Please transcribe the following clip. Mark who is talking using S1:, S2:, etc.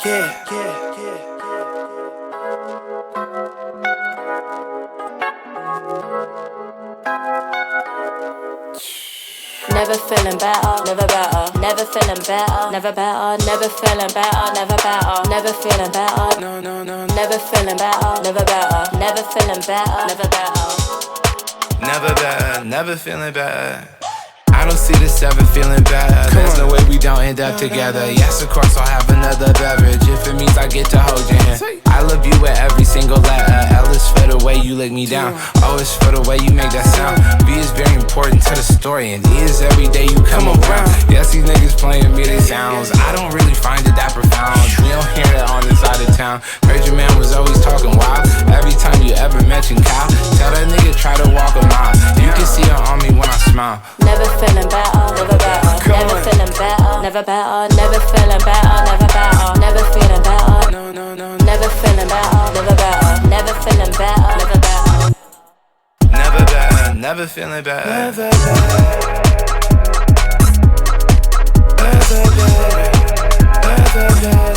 S1: Never feeling better, never better, never feeling better, never better, never feeling better, never better, never feeling better, no, never feeling better, never better, never feeling better, never better,
S2: never better, never feeling better. I don't see this ever feeling better. There's no way we don't end up together. Yes, of course I'll have another beverage if it means I get to hold your hand. I love you with every single letter. L is for the way you lick me down. O is for the way you make that sound. B is very important to the story, and E is every day you come around. Yes, these niggas playing me they sounds. I don't really find it that profound. We don't hear it on this side of town. Heard your man was always talking wild. Every time you ever mention Kyle, tell that nigga try to walk a mile. You can see it on me when I smile.
S1: Never feeling better, never better, never feeling better, never better, never feeling better, never better, never feeling better, never feeling better, never better, never feeling better, never better,
S2: never better, never feeling better, never better, never better, never better.